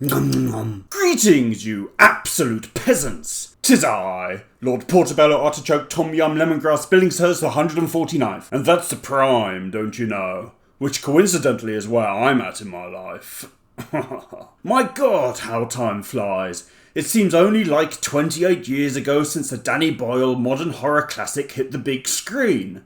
Greetings, you absolute peasants! 'Tis I, Lord Portobello Artichoke Tom Yum Lemongrass Billingshurst the 149th, and that's the prime, don't you know? Which coincidentally is where I'm at in my life. My God, how time flies. It seems only like 28 years ago since the Danny Boyle modern horror classic hit the big screen.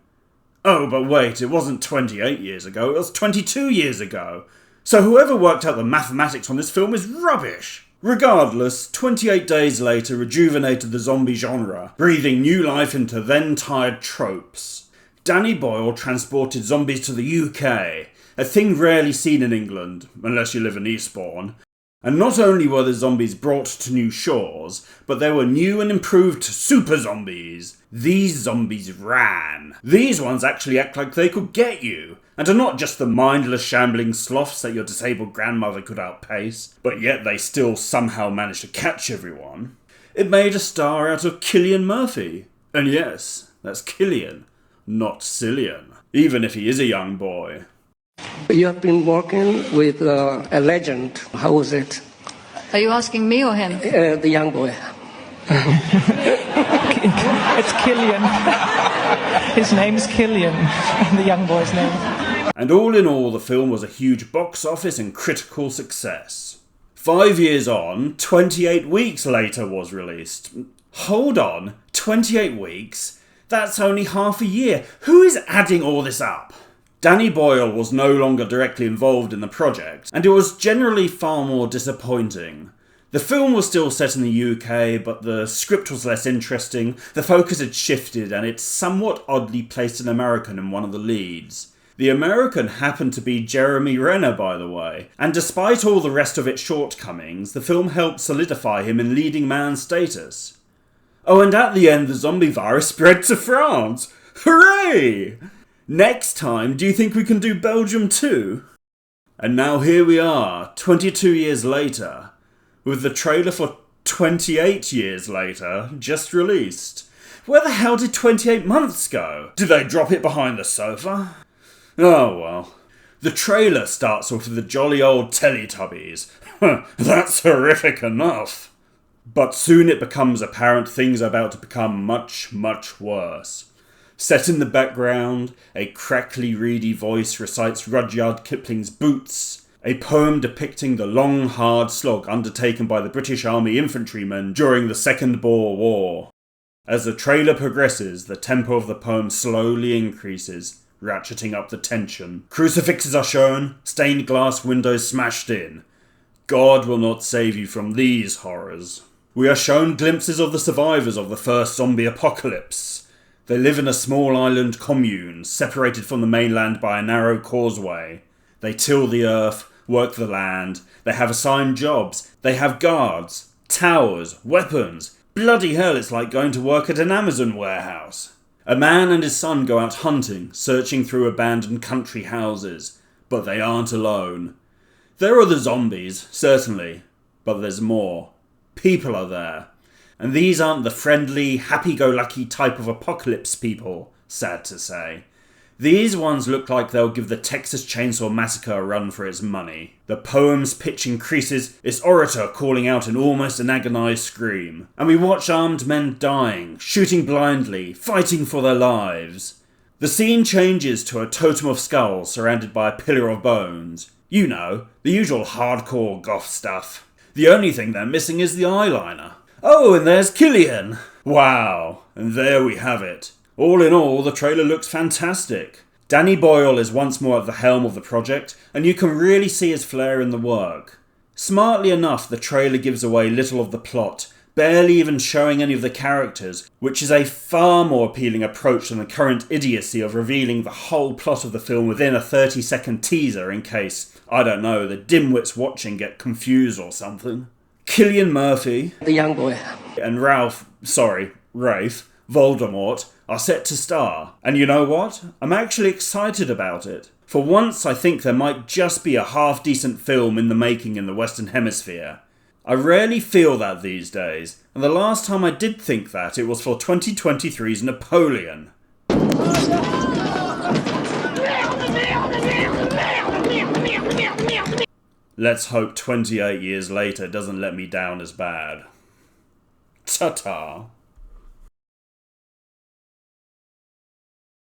Oh, but wait, it wasn't 28 years ago, it was 22 years ago. So whoever worked out the mathematics on this film is rubbish. Regardless, 28 days later rejuvenated the zombie genre, breathing new life into then-tired tropes. Danny Boyle transported zombies to the UK, a thing rarely seen in England, unless you live in Eastbourne. And not only were the zombies brought to new shores, but they were new and improved super zombies. These zombies ran. These ones actually act like they could get you, and are not just the mindless shambling sloths that your disabled grandmother could outpace, but yet they still somehow managed to catch everyone. It made a star out of Cillian Murphy. And yes, that's Cillian, not Cillian, even if he is a young boy. You have been working with a legend. How was it? Are you asking me or him? The young boy. It's Cillian. His name's Cillian, the young boy's name. And all in all, the film was a huge box office and critical success. 5 years on, 28 weeks later was released. Hold on, 28 weeks? That's only half a year. Who is adding all this up? Danny Boyle was no longer directly involved in the project, and it was generally far more disappointing. The film was still set in the UK, but the script was less interesting, the focus had shifted, and it somewhat oddly placed an American in one of the leads. The American happened to be Jeremy Renner, by the way, and despite all the rest of its shortcomings, the film helped solidify him in leading man status. Oh, and at the end, the zombie virus spread to France! Hooray! Next time, do you think we can do Belgium too? And now here we are, 22 years later, with the trailer for 28 years later just released. Where the hell did 28 months go? Did they drop it behind the sofa? Oh well. The trailer starts off with the jolly old Teletubbies. That's horrific enough. But soon it becomes apparent things are about to become much, much worse. Set in the background, a crackly, reedy voice recites Rudyard Kipling's Boots, a poem depicting the long, hard slog undertaken by the British Army infantrymen during the Second Boer War. As the trailer progresses, the tempo of the poem slowly increases, ratcheting up the tension. Crucifixes are shown, stained glass windows smashed in. God will not save you from these horrors. We are shown glimpses of the survivors of the first zombie apocalypse. They live in a small island commune, separated from the mainland by a narrow causeway. They till the earth, work the land, they have assigned jobs, they have guards, towers, weapons. Bloody hell, it's like going to work at an Amazon warehouse. A man and his son go out hunting, searching through abandoned country houses. But they aren't alone. There are the zombies, certainly, but there's more. People are there. And these aren't the friendly, happy-go-lucky type of apocalypse people, sad to say. These ones look like they'll give the Texas Chainsaw Massacre a run for its money. The poem's pitch increases, its orator calling out in almost an agonised scream. And we watch armed men dying, shooting blindly, fighting for their lives. The scene changes to a totem of skulls surrounded by a pillar of bones. You know, the usual hardcore goth stuff. The only thing they're missing is the eyeliner. Oh, and there's Cillian! Wow, and there we have it. All in all, the trailer looks fantastic. Danny Boyle is once more at the helm of the project, and you can really see his flair in the work. Smartly enough, the trailer gives away little of the plot, barely even showing any of the characters, which is a far more appealing approach than the current idiocy of revealing the whole plot of the film within a 30-second teaser in case, I don't know, the dimwits watching get confused or something. Cillian Murphy, The young boy. and Rafe Voldemort are set to star. And you know what? I'm actually excited about it. For once, I think there might just be a half-decent film in the making in the Western Hemisphere. I rarely feel that these days, and the last time I did think that, it was for 2023's Napoleon. let's hope 28 years later doesn't let me down as bad. Ta-ta.